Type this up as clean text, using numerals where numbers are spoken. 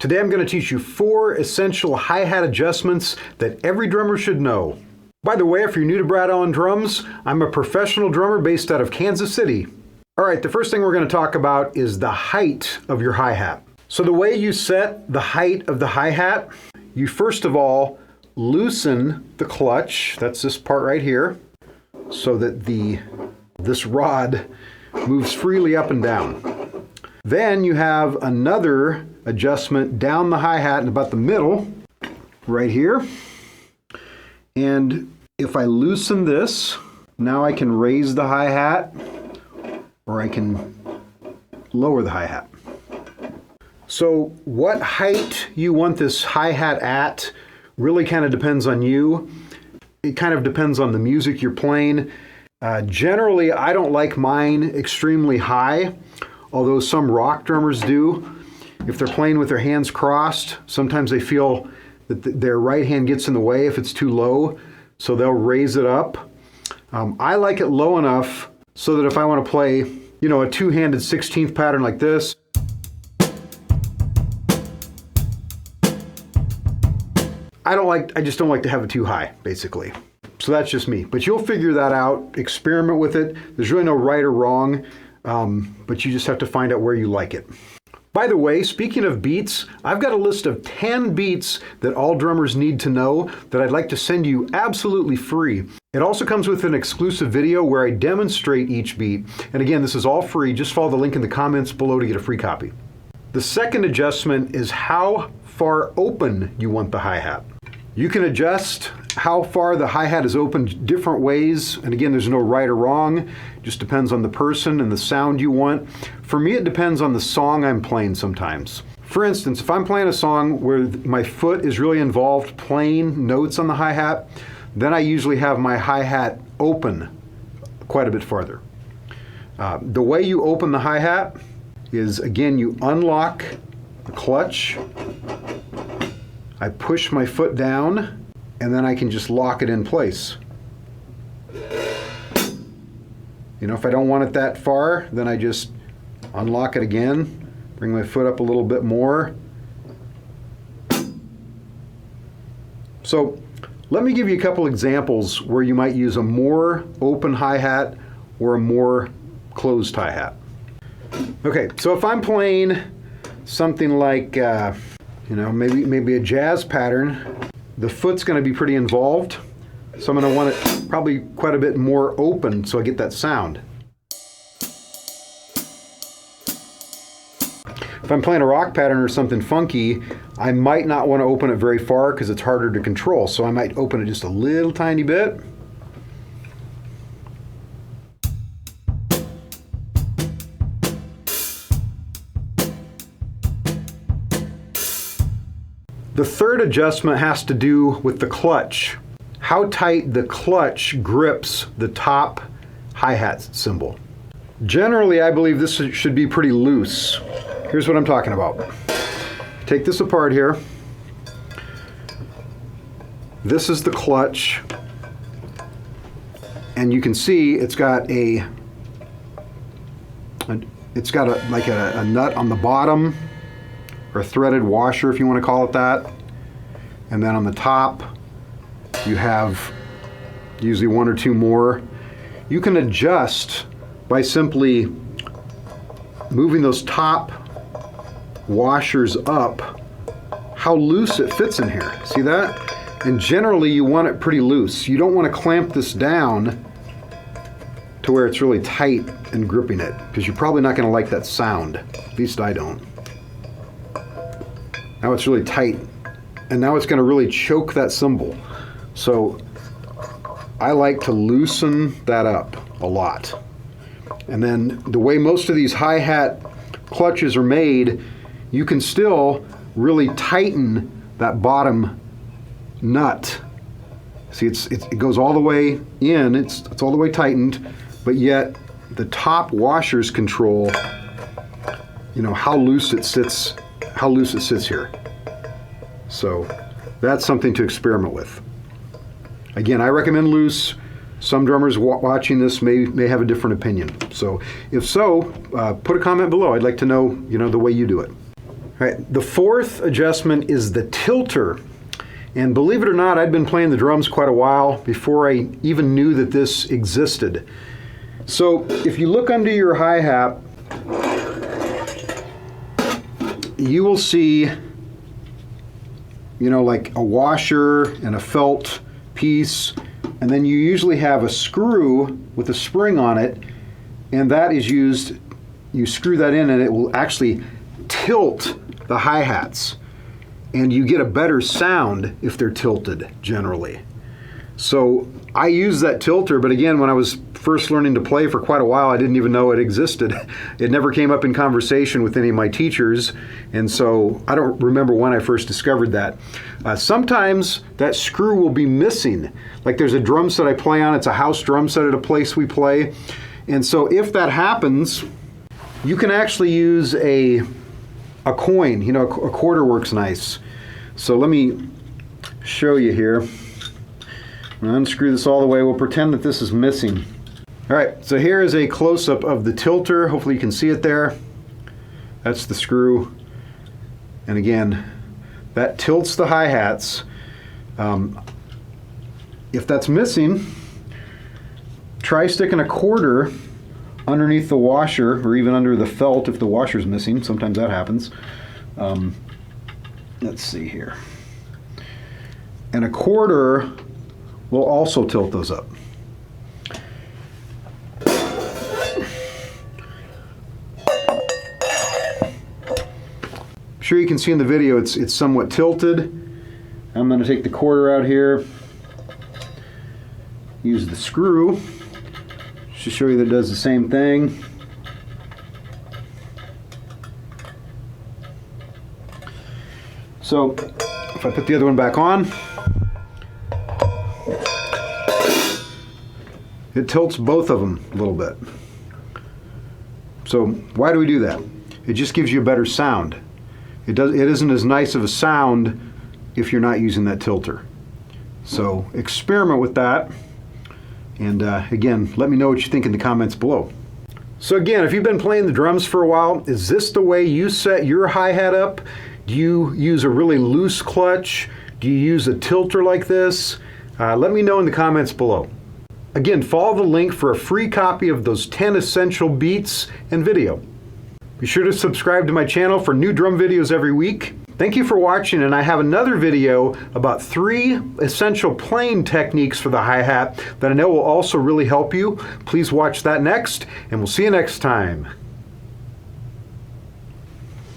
Today I'm going to teach you 4 essential hi-hat adjustments that every drummer should know. By the way, if you're new to Brad Allen Drums, I'm a professional drummer based out of Kansas City. All right, the first thing we're going to talk about is the height of your hi-hat. So the way you set the height of the hi-hat, you first of all loosen the clutch, that's this part right here, so that this rod moves freely up and down. Then you have another adjustment down the hi-hat in about the middle, right here. And if I loosen this, now I can raise the hi-hat or I can lower the hi-hat. So what height you want this hi-hat at really kind of depends on you. It kind of depends on the music you're playing. Generally, I don't like mine extremely high, although some rock drummers do. If they're playing with their hands crossed, sometimes they feel that their right hand gets in the way if it's too low, so they'll raise it up. I like it low enough so that if I want to play, a two-handed 16th pattern like this, I just don't like to have it too high, basically. So that's just me. But you'll figure that out, experiment with it. There's really no right or wrong, but you just have to find out where you like it. By the way, speaking of beats, I've got a list of 10 beats that all drummers need to know that I'd like to send you absolutely free. It also comes with an exclusive video where I demonstrate each beat. And again, this is all free. Just follow the link in the comments below to get a free copy. The second adjustment is how far open you want the hi-hat. You can adjust how far the hi-hat is opened different ways. And again, there's no right or wrong. It just depends on the person and the sound you want. For me, it depends on the song I'm playing sometimes. For instance, if I'm playing a song where my foot is really involved playing notes on the hi-hat, then I usually have my hi-hat open quite a bit farther. The way you open the hi-hat is, again, you unlock the clutch. I push my foot down, and then I can just lock it in place. If I don't want it that far, then I just unlock it again, bring my foot up a little bit more. So let me give you a couple examples where you might use a more open hi-hat or a more closed hi-hat. Okay, so if I'm playing something like maybe a jazz pattern, the foot's going to be pretty involved, so I'm going to want it probably quite a bit more open so I get that sound. If I'm playing a rock pattern or something funky, I might not want to open it very far because it's harder to control, so I might open it just a little tiny bit. The third adjustment has to do with the clutch. How tight the clutch grips the top hi-hat cymbal. Generally, I believe this should be pretty loose. Here's what I'm talking about. Take this apart here. This is the clutch. And you can see it's got a nut on the bottom, or a threaded washer if you want to call it that. And then on the top, you have usually 1 or 2 more. You can adjust by simply moving those top washers up, how loose it fits in here. See that? And generally you want it pretty loose. You don't want to clamp this down to where it's really tight and gripping it, because you're probably not going to like that sound. At least I don't. Now it's really tight, and now it's going to really choke that cymbal. So I like to loosen that up a lot. And then the way most of these hi-hat clutches are made, you can still really tighten that bottom nut. See, it goes all the way in, it's all the way tightened, but yet the top washers control, how loose it sits here. So that's something to experiment with. Again, I recommend loose. Some drummers watching this may have a different opinion. So if so, put a comment below. I'd like to know, the way you do it. All right, the fourth adjustment is the tilter. And believe it or not, I'd been playing the drums quite a while before I even knew that this existed. So if you look under your hi-hat, you will see, like a washer and a felt piece, and then you usually have a screw with a spring on it, and that is used, you screw that in and it will actually tilt the hi-hats, and you get a better sound if they're tilted generally. So I use that tilter, but again, when I was first learning to play for quite a while, I didn't even know it existed. It never came up in conversation with any of my teachers, and so I don't remember when I first discovered that. Sometimes that screw will be missing. Like there's a drum set I play on, it's a house drum set at a place we play, and so if that happens, you can actually use a coin, a quarter works nice. So let me show you here. I'm going to unscrew this all the way. We'll pretend that this is missing. All right, so here is a close-up of the tilter. Hopefully you can see it there. That's the screw. And again, that tilts the hi-hats. If that's missing, try sticking a quarter underneath the washer, or even under the felt if the washer's missing. Sometimes that happens. Let's see here. And a quarter will also tilt those up. I'm sure you can see in the video it's somewhat tilted. I'm going to take the quarter out here, use the screw to show you that it does the same thing. So if I put the other one back on, it tilts both of them a little bit. So why do we do that? It just gives you a better sound. It isn't as nice of a sound if you're not using that tilter. So experiment with that. And again, let me know what you think in the comments below. So again, if you've been playing the drums for a while, is this the way you set your hi-hat up? Do you use a really loose clutch? Do you use a tilter like this? Let me know in the comments below. Again, follow the link for a free copy of those 10 essential beats and video. Be sure to subscribe to my channel for new drum videos every week. Thank you for watching, and I have another video about 3 essential playing techniques for the hi-hat that I know will also really help you. Please watch that next, and we'll see you next time.